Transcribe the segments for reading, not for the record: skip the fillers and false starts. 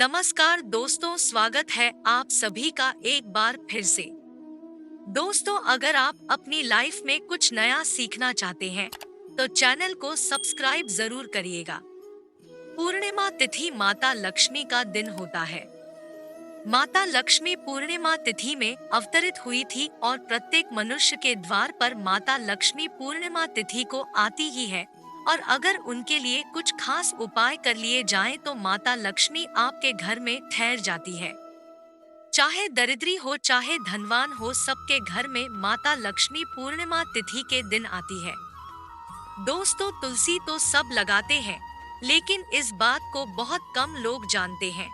नमस्कार दोस्तों, स्वागत है आप सभी का एक बार फिर से। दोस्तों, अगर आप अपनी लाइफ में कुछ नया सीखना चाहते हैं तो चैनल को सब्सक्राइब जरूर करिएगा। पूर्णिमा तिथि माता लक्ष्मी का दिन होता है। माता लक्ष्मी पूर्णिमा तिथि में अवतरित हुई थी और प्रत्येक मनुष्य के द्वार पर माता लक्ष्मी पूर्णिमा तिथि को आती ही है। और अगर उनके लिए कुछ खास उपाय कर लिए जाएं तो माता लक्ष्मी आपके घर में ठहर जाती है। चाहे दरिद्री हो चाहे धनवान हो, सबके घर में माता लक्ष्मी पूर्णिमा तिथि के दिन आती है। दोस्तों, तुलसी तो सब लगाते हैं, लेकिन इस बात को बहुत कम लोग जानते हैं।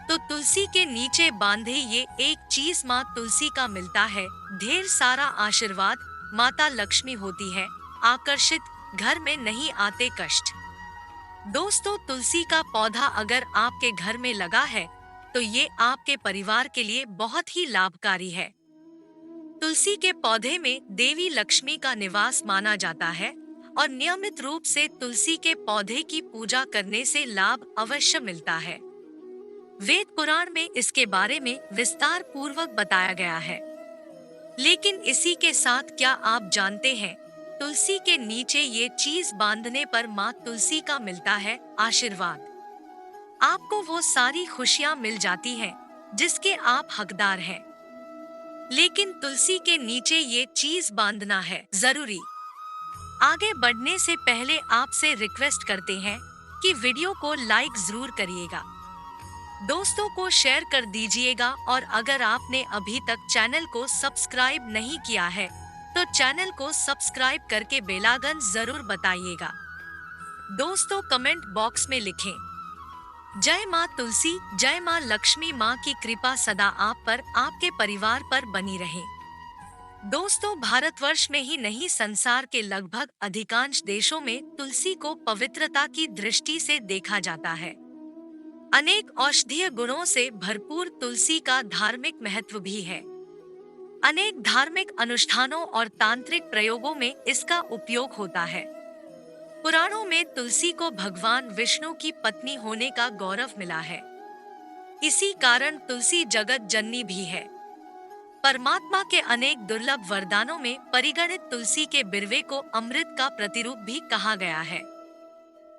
तो तुलसी के नीचे बांधे ये एक चीज माँ तुलसी का मिलता है, ढेर सारा आशीर्वाद। माता लक्ष्मी होती है आकर्षित, घर में नहीं आते कष्ट। दोस्तों, तुलसी का पौधा अगर आपके घर में लगा है तो ये आपके परिवार के लिए बहुत ही लाभकारी है। तुलसी के पौधे में देवी लक्ष्मी का निवास माना जाता है और नियमित रूप से तुलसी के पौधे की पूजा करने से लाभ अवश्य मिलता है। वेद पुराण में इसके बारे में विस्तार पूर्वक बताया गया है। लेकिन इसी के साथ क्या आप जानते हैं, तुलसी के नीचे ये चीज बांधने पर माँ तुलसी का मिलता है आशीर्वाद। आपको वो सारी खुशियाँ मिल जाती हैं जिसके आप हकदार हैं। लेकिन तुलसी के नीचे ये चीज बांधना है जरूरी। आगे बढ़ने से पहले आपसे रिक्वेस्ट करते हैं कि वीडियो को लाइक जरूर करिएगा, दोस्तों को शेयर कर दीजिएगा और अगर आपने अभी तक चैनल को सब्सक्राइब नहीं किया है तो चैनल को सब्सक्राइब करके बेल आइकन जरूर बताइएगा। दोस्तों, कमेंट बॉक्स में लिखें जय माँ तुलसी, जय माँ लक्ष्मी। माँ की कृपा सदा आप पर, आपके परिवार पर बनी रहे। दोस्तों, भारतवर्ष में ही नहीं, संसार के लगभग अधिकांश देशों में तुलसी को पवित्रता की दृष्टि से देखा जाता है। अनेक औषधीय गुणों से भरपूर तुलसी का धार्मिक महत्व भी है। अनेक धार्मिक अनुष्ठानों और तांत्रिक प्रयोगों में इसका उपयोग होता है। पुराणों में तुलसी को भगवान विष्णु की पत्नी होने का गौरव मिला है। इसी कारण तुलसी जगत जननी भी है। परमात्मा के अनेक दुर्लभ वरदानों में परिगणित तुलसी के बिरवे को अमृत का प्रतिरूप भी कहा गया है।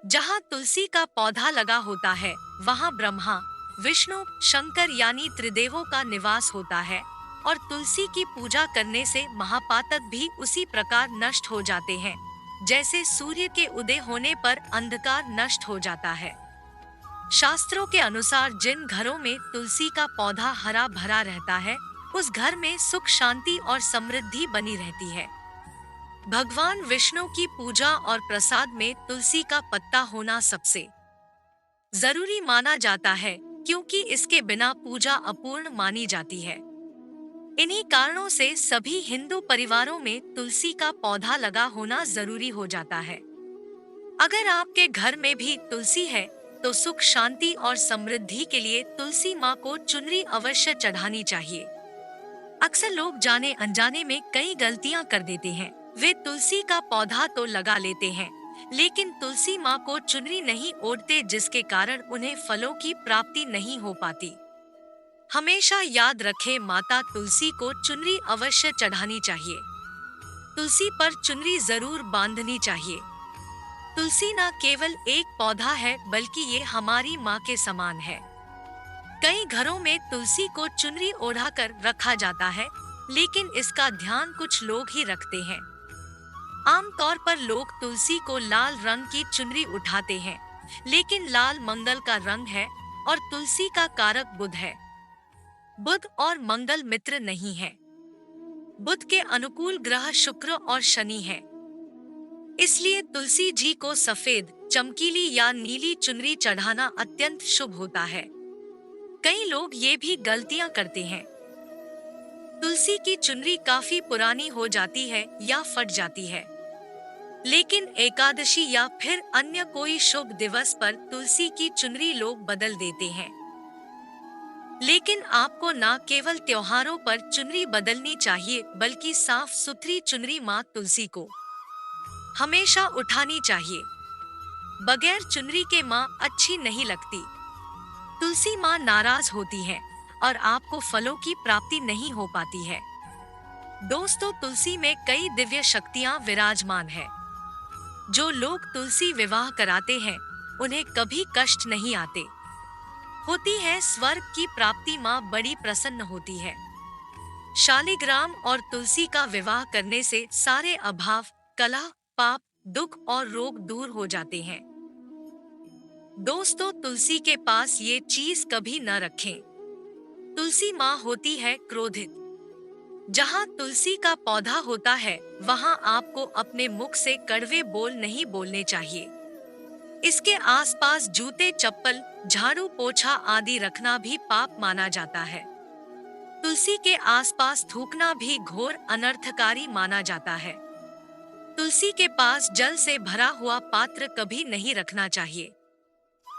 जहाँ तुलसी का पौधा लगा होता है वहाँ ब्रह्मा, विष्णु, शंकर यानी त्रिदेवों का निवास होता है और तुलसी की पूजा करने से महापातक भी उसी प्रकार नष्ट हो जाते हैं जैसे सूर्य के उदय होने पर अंधकार नष्ट हो जाता है। शास्त्रों के अनुसार जिन घरों में तुलसी का पौधा हरा भरा रहता है उस घर में सुख, शांति और समृद्धि बनी रहती है। भगवान विष्णु की पूजा और प्रसाद में तुलसी का पत्ता होना सबसे जरूरी माना जाता है, क्योंकि इसके बिना पूजा अपूर्ण मानी जाती है। इन्हीं कारणों से सभी हिंदू परिवारों में तुलसी का पौधा लगा होना जरूरी हो जाता है। अगर आपके घर में भी तुलसी है तो सुख, शांति और समृद्धि के लिए तुलसी माँ को चुनरी अवश्य चढ़ानी चाहिए। अक्सर लोग जाने अनजाने में कई गलतियाँ कर देते हैं। वे तुलसी का पौधा तो लगा लेते हैं लेकिन तुलसी माँ को चुनरी नहीं ओढ़ते, जिसके कारण उन्हें फलों की प्राप्ति नहीं हो पाती। हमेशा याद रखें, माता तुलसी को चुनरी अवश्य चढ़ानी चाहिए। तुलसी पर चुनरी जरूर बांधनी चाहिए। तुलसी न केवल एक पौधा है बल्कि ये हमारी माँ के समान है। कई घरों में तुलसी को चुनरी ओढ़ाकर रखा जाता है, लेकिन इसका ध्यान कुछ लोग ही रखते हैं। आमतौर पर लोग तुलसी को लाल रंग की चुनरी उठाते हैं, लेकिन लाल मंगल का रंग है और तुलसी का कारक बुध है। बुध और मंगल मित्र नहीं है। बुध के अनुकूल ग्रह शुक्र और शनि है। इसलिए तुलसी जी को सफेद, चमकीली या नीली चुनरी चढ़ाना अत्यंत शुभ होता है। कई लोग ये भी गलतियां करते हैं। तुलसी की चुनरी काफी पुरानी हो जाती है या फट जाती है, लेकिन एकादशी या फिर अन्य कोई शुभ दिवस पर तुलसी की चुनरी लोग बदल देते हैं। लेकिन आपको न केवल त्योहारों पर चुनरी बदलनी चाहिए बल्कि साफ सुथरी चुनरी माँ तुलसी को हमेशा उठानी चाहिए। बगैर चुनरी के माँ अच्छी नहीं लगती। तुलसी माँ नाराज होती है और आपको फलों की प्राप्ति नहीं हो पाती है। दोस्तों, तुलसी में कई दिव्य शक्तियाँ विराजमान है। जो लोग तुलसी विवाह कराते हैं, उन्हें कभी कष्ट नहीं आते। होती है स्वर्ग की प्राप्ति, माँ बड़ी प्रसन्न होती है। शालिग्राम और तुलसी का विवाह करने से सारे अभाव, कलह, पाप, दुख और रोग दूर हो जाते हैं। दोस्तों, तुलसी के पास ये चीज कभी न रखें। तुलसी माँ होती है क्रोधित। जहाँ तुलसी का पौधा होता है, वहाँ आपको अपने मुख से कड़वे बोल नहीं बोलने चाहिए। इसके आसपास जूते, चप्पल, झाड़ू, पोछा आदि रखना भी पाप माना जाता है। तुलसी के आसपास थूकना भी घोर अनर्थकारी माना जाता है। तुलसी के पास जल से भरा हुआ पात्र कभी नहीं रखना चाहिए।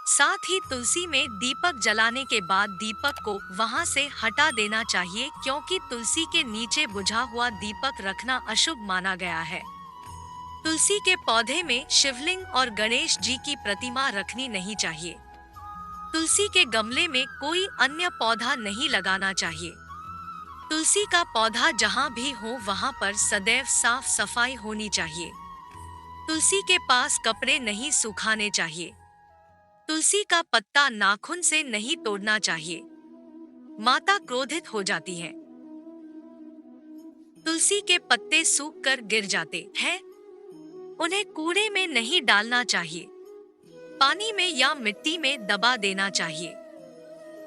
साथ ही तुलसी में दीपक जलाने के बाद दीपक को वहां से हटा देना चाहिए, क्योंकि तुलसी के नीचे बुझा हुआ दीपक रखना अशुभ माना गया है। तुलसी के पौधे में शिवलिंग और गणेश जी की प्रतिमा रखनी नहीं चाहिए। तुलसी के गमले में कोई अन्य पौधा नहीं लगाना चाहिए। तुलसी का पौधा जहाँ भी हो वहाँ पर सदैव साफ सफाई होनी चाहिए। तुलसी के पास कपड़े नहीं सुखाने चाहिए। तुलसी का पत्ता नाखून से नहीं तोड़ना चाहिए। माता क्रोधित हो जाती है। तुलसी के पत्ते सूख कर गिर जाते हैं, उन्हें कूड़े में नहीं डालना चाहिए। पानी में या मिट्टी में दबा देना चाहिए।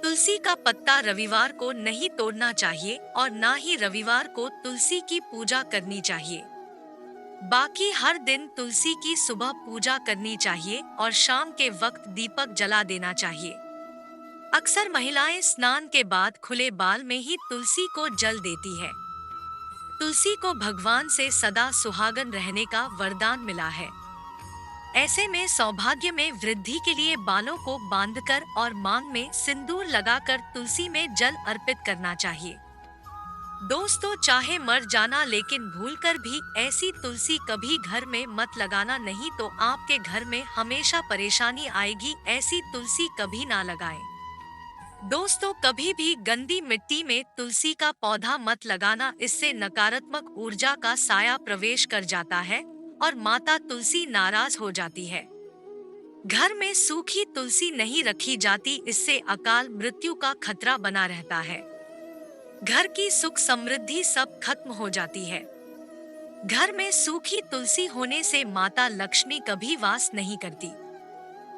तुलसी का पत्ता रविवार को नहीं तोड़ना चाहिए और ना ही रविवार को तुलसी की पूजा करनी चाहिए। बाकी हर दिन तुलसी की सुबह पूजा करनी चाहिए और शाम के वक्त दीपक जला देना चाहिए। अक्सर महिलाएं स्नान के बाद खुले बाल में ही तुलसी को जल देती है। तुलसी को भगवान से सदा सुहागन रहने का वरदान मिला है। ऐसे में सौभाग्य में वृद्धि के लिए बालों को बांधकर और मांग में सिंदूर लगाकर तुलसी में जल अर्पित करना चाहिए। दोस्तों, चाहे मर जाना, लेकिन भूलकर भी ऐसी तुलसी कभी घर में मत लगाना, नहीं तो आपके घर में हमेशा परेशानी आएगी। ऐसी तुलसी कभी ना लगाएं। दोस्तों, कभी भी गंदी मिट्टी में तुलसी का पौधा मत लगाना, इससे नकारात्मक ऊर्जा का साया प्रवेश कर जाता है और माता तुलसी नाराज हो जाती है। घर में सूखी तुलसी नहीं रखी जाती, इससे अकाल मृत्यु का खतरा बना रहता है। घर की सुख समृद्धि सब खत्म हो जाती है। घर में सूखी तुलसी होने से माता लक्ष्मी कभी वास नहीं करती,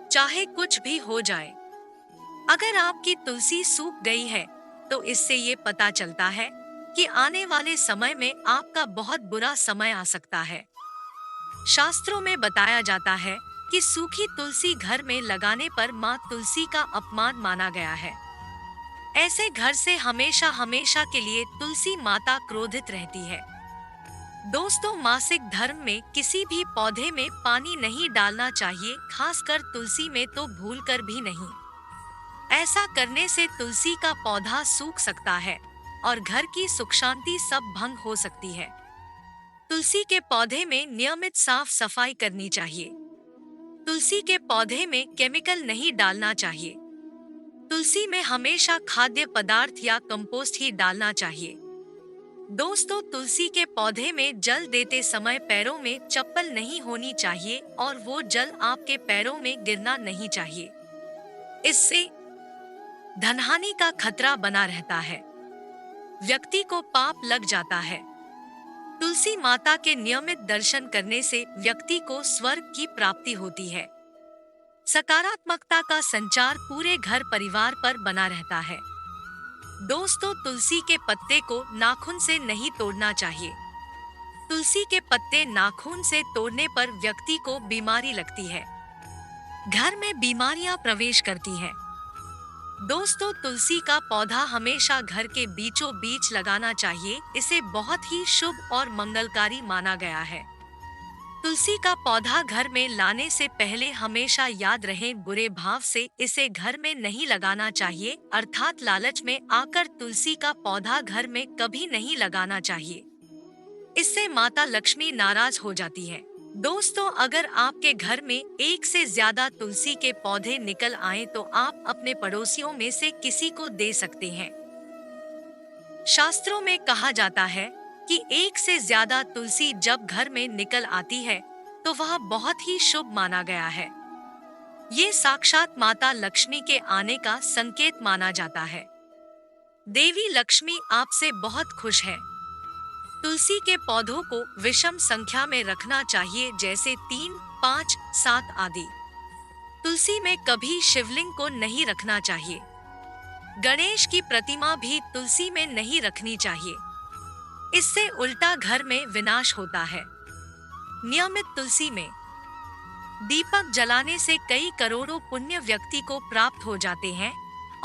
चाहे कुछ भी हो जाए। अगर आपकी तुलसी सूख गई है, तो इससे ये पता चलता है कि आने वाले समय में आपका बहुत बुरा समय आ सकता है। शास्त्रों में बताया जाता है कि सूखी तुलसी घर में लगाने पर माँ तुलसी का अपमान माना गया है। ऐसे घर से हमेशा हमेशा के लिए तुलसी माता क्रोधित रहती है। दोस्तों, मासिक धर्म में किसी भी पौधे में पानी नहीं डालना चाहिए, खासकर तुलसी में तो भूलकर भी नहीं। ऐसा करने से तुलसी का पौधा सूख सकता है और घर की सुख शांति सब भंग हो सकती है। तुलसी के पौधे में नियमित साफ सफाई करनी चाहिए। तुलसी के पौधे में केमिकल नहीं डालना चाहिए। तुलसी में हमेशा खाद्य पदार्थ या कंपोस्ट ही डालना चाहिए। दोस्तों, तुलसी के पौधे में जल देते समय पैरों में चप्पल नहीं होनी चाहिए और वो जल आपके पैरों में गिरना नहीं चाहिए। इससे धनहानि का खतरा बना रहता है। व्यक्ति को पाप लग जाता है। तुलसी माता के नियमित दर्शन करने से व्यक्ति को स्वर्ग की प्राप्ति होती है। सकारात्मकता का संचार पूरे घर परिवार पर बना रहता है। दोस्तों, तुलसी के पत्ते को नाखून से नहीं तोड़ना चाहिए। तुलसी के पत्ते नाखून से तोड़ने पर व्यक्ति को बीमारी लगती है। घर में बीमारियां प्रवेश करती हैं। दोस्तों, तुलसी का पौधा हमेशा घर के बीचों बीच लगाना चाहिए। इसे बहुत ही शुभ और मंगलकारी माना गया है। तुलसी का पौधा घर में लाने से पहले हमेशा याद रहे, बुरे भाव से इसे घर में नहीं लगाना चाहिए, अर्थात लालच में आकर तुलसी का पौधा घर में कभी नहीं लगाना चाहिए। इससे माता लक्ष्मी नाराज हो जाती है। दोस्तों, अगर आपके घर में एक से ज्यादा तुलसी के पौधे निकल आए तो आप अपने पड़ोसियों में से किसी को दे सकते हैं। शास्त्रों में कहा जाता है कि एक से ज्यादा तुलसी जब घर में निकल आती है तो वह बहुत ही शुभ माना गया है। ये साक्षात माता लक्ष्मी के आने का संकेत माना जाता है। देवी लक्ष्मी आपसे बहुत खुश है। तुलसी के पौधों को विषम संख्या में रखना चाहिए, जैसे 3, 5, 7 आदि। तुलसी में कभी शिवलिंग को नहीं रखना चाहिए। गणेश की प्रतिमा भी तुलसी में नहीं रखनी चाहिए। इससे उल्टा घर में विनाश होता है। नियमित तुलसी में दीपक जलाने से कई करोड़ों पुण्य व्यक्ति को प्राप्त हो जाते हैं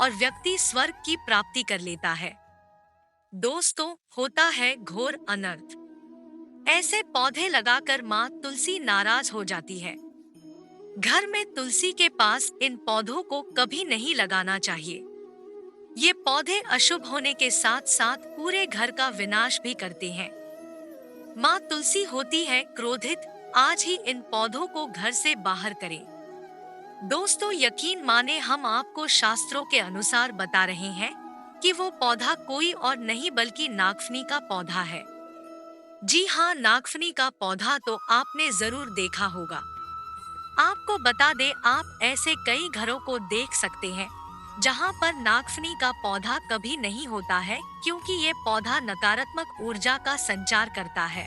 और व्यक्ति स्वर्ग की प्राप्ति कर लेता है। दोस्तों, होता है घोर अनर्थ। ऐसे पौधे लगाकर माँ तुलसी नाराज हो जाती है। घर में तुलसी के पास इन पौधों को कभी नहीं लगाना चाहिए। ये पौधे अशुभ होने के साथ साथ पूरे घर का विनाश भी करते हैं। माँ तुलसी होती है क्रोधित। आज ही इन पौधों को घर से बाहर करें। दोस्तों, यकीन माने हम आपको शास्त्रों के अनुसार बता रहे हैं कि वो पौधा कोई और नहीं बल्कि नागफनी का पौधा है। जी हाँ, नागफनी का पौधा तो आपने जरूर देखा होगा। आपको बता दें, आप ऐसे कई घरों को देख सकते हैं जहाँ पर नागफनी का पौधा कभी नहीं होता है, क्योंकि ये पौधा नकारात्मक ऊर्जा का संचार करता है।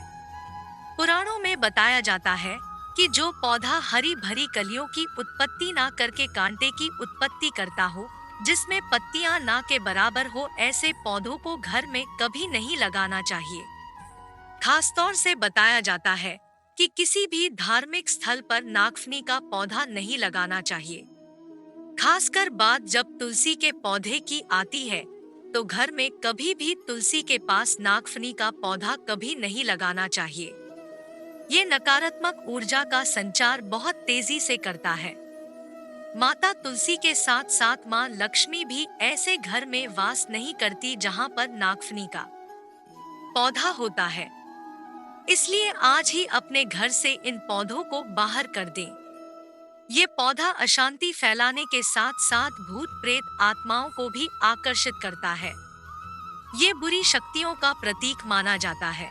पुराणों में बताया जाता है कि जो पौधा हरी भरी कलियों की उत्पत्ति ना करके कांटे की उत्पत्ति करता हो, जिसमें पत्तियां ना के बराबर हो, ऐसे पौधों को घर में कभी नहीं लगाना चाहिए। खासतौर से बताया जाता है कि किसी भी धार्मिक स्थल पर नागफनी का पौधा नहीं लगाना चाहिए। खासकर बात जब तुलसी के पौधे की आती है तो घर में कभी भी तुलसी के पास नागफनी का पौधा कभी नहीं लगाना चाहिए। ये नकारात्मक ऊर्जा का संचार बहुत तेजी से करता है। माता तुलसी के साथ साथ माँ लक्ष्मी भी ऐसे घर में वास नहीं करती जहाँ पर नागफनी का पौधा होता है। इसलिए आज ही अपने घर से इन पौधों को बाहर कर दें। ये पौधा अशांति फैलाने के साथ साथ भूत प्रेत आत्माओं को भी आकर्षित करता है। ये बुरी शक्तियों का प्रतीक माना जाता है।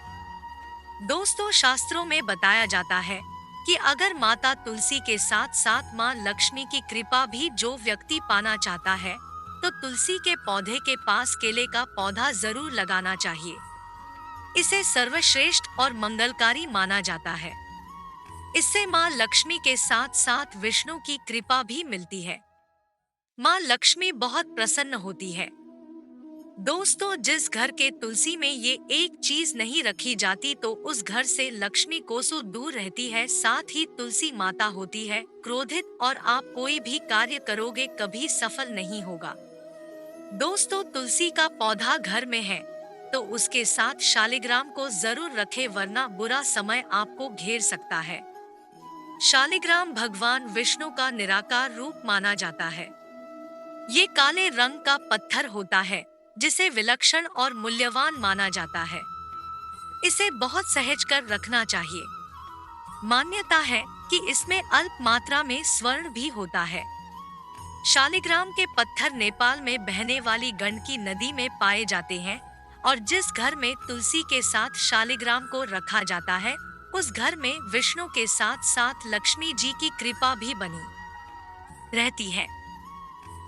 दोस्तों, शास्त्रों में बताया जाता है कि अगर माता तुलसी के साथ साथ माँ लक्ष्मी की कृपा भी जो व्यक्ति पाना चाहता है तो तुलसी के पौधे के पास केले का पौधा जरूर लगाना चाहिए। इसे सर्वश्रेष्ठ और मंगलकारी माना जाता है। इससे माँ लक्ष्मी के साथ साथ विष्णु की कृपा भी मिलती है। माँ लक्ष्मी बहुत प्रसन्न होती है। दोस्तों, जिस घर के तुलसी में ये एक चीज नहीं रखी जाती तो उस घर से लक्ष्मी कोसों दूर रहती है। साथ ही तुलसी माता होती है क्रोधित और आप कोई भी कार्य करोगे कभी सफल नहीं होगा। दोस्तों, तुलसी का पौधा घर में है तो उसके साथ शालिग्राम को जरूर रखें, वरना बुरा समय आपको घेर सकता है। शालिग्राम भगवान विष्णु का निराकार रूप माना जाता है। ये काले रंग का पत्थर होता है जिसे विलक्षण और मूल्यवान माना जाता है। इसे बहुत सहज कर रखना चाहिए। मान्यता है कि इसमें अल्प मात्रा में स्वर्ण भी होता है। शालिग्राम के पत्थर नेपाल में बहने वाली गंडकी नदी में पाए जाते हैं और जिस घर में तुलसी के साथ शालिग्राम को रखा जाता है उस घर में विष्णु के साथ साथ लक्ष्मी जी की कृपा भी बनी रहती है।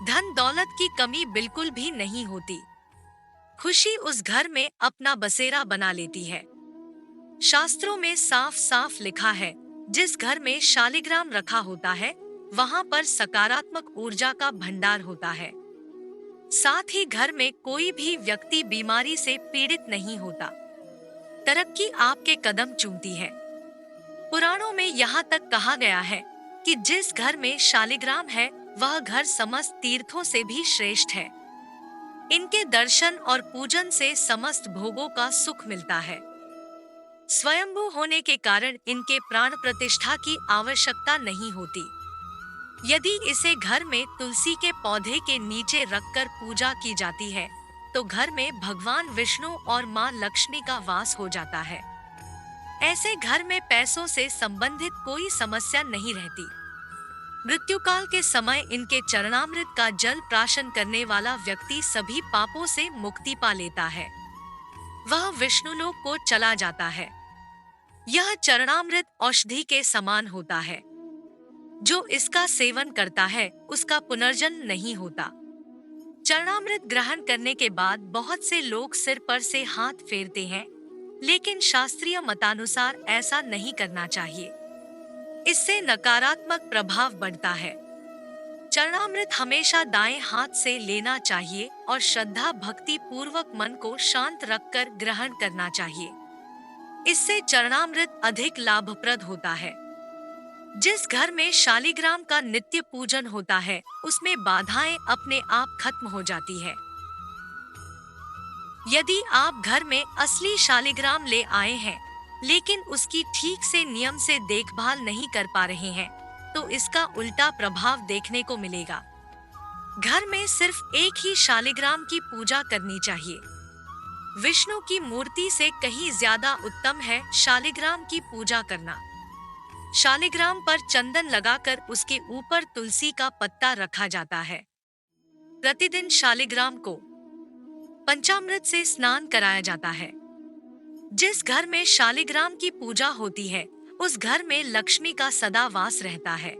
धन दौलत की कमी बिल्कुल भी नहीं होती। खुशी उस घर में अपना बसेरा बना लेती है। शास्त्रों में साफ साफ लिखा है, जिस घर में शालिग्राम रखा होता है वहां पर सकारात्मक ऊर्जा का भंडार होता है। साथ ही घर में कोई भी व्यक्ति बीमारी से पीड़ित नहीं होता। तरक्की आपके कदम चूमती है। पुराणों में यहाँ तक कहा गया है कि जिस घर में शालिग्राम है वह घर समस्त तीर्थों से भी श्रेष्ठ है। इनके दर्शन और पूजन से समस्त भोगों का सुख मिलता है। स्वयंभू होने के कारण इनके प्राण प्रतिष्ठा की आवश्यकता नहीं होती। यदि इसे घर में तुलसी के पौधे के नीचे रखकर पूजा की जाती है तो घर में भगवान विष्णु और मां लक्ष्मी का वास हो जाता है। ऐसे घर में पैसों से संबंधित कोई समस्या नहीं रहती। मृत्युकाल के समय इनके चरणामृत का जल प्राशन करने वाला व्यक्ति सभी पापों से मुक्ति पा लेता है। वह विष्णुलोक को चला जाता है। यह चरणामृत औषधि के समान होता है। जो इसका सेवन करता है उसका पुनर्जन्म नहीं होता। चरणामृत ग्रहण करने के बाद बहुत से लोग सिर पर से हाथ फेरते हैं, लेकिन शास्त्रीय मतानुसार ऐसा नहीं करना चाहिए। इससे नकारात्मक प्रभाव बढ़ता है। चरणामृत हमेशा दाएं हाथ से लेना चाहिए और श्रद्धा भक्ति पूर्वक मन को शांत रखकर ग्रहण करना चाहिए। इससे चरणामृत अधिक लाभप्रद होता है। जिस घर में शालिग्राम का नित्य पूजन होता है, उसमें बाधाएं अपने आप खत्म हो जाती है। यदि आप घर में असली शालिग्राम ले आए हैं, लेकिन उसकी ठीक से नियम से देखभाल नहीं कर पा रहे हैं, तो इसका उल्टा प्रभाव देखने को मिलेगा। घर में सिर्फ एक ही शालिग्राम की पूजा करनी चाहिए। विष्णु की मूर्ति से कहीं ज्यादा उत्तम है शालिग्राम की पूजा करना। शालिग्राम पर चंदन लगाकर उसके ऊपर तुलसी का पत्ता रखा जाता है। प्रतिदिन शालिग्राम को पंचामृत से स्नान कराया जाता है। जिस घर में शालिग्राम की पूजा होती है, उस घर में लक्ष्मी का सदा वास रहता है।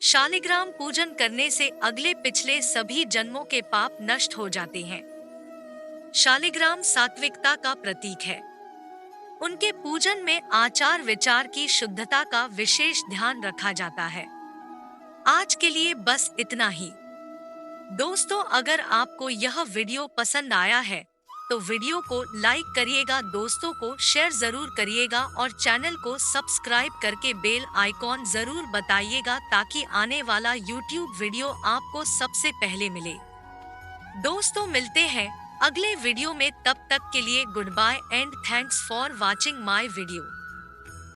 शालिग्राम पूजन करने से अगले पिछले सभी जन्मों के पाप नष्ट हो जाते हैं। शालिग्राम सात्विकता का प्रतीक है। उनके पूजन में आचार विचार की शुद्धता का विशेष ध्यान रखा जाता है। आज के लिए बस इतना ही। दोस्तों, अगर आपको यह वीडियो पसंद आया है तो वीडियो को लाइक करिएगा, दोस्तों को शेयर जरूर करिएगा और चैनल को सब्सक्राइब करके बेल आइकॉन जरूर बताइएगा, ताकि आने वाला यूट्यूब वीडियो आपको सबसे पहले मिले। दोस्तों, मिलते हैं अगले वीडियो में। तब तक के लिए goodbye and thanks for watching my video.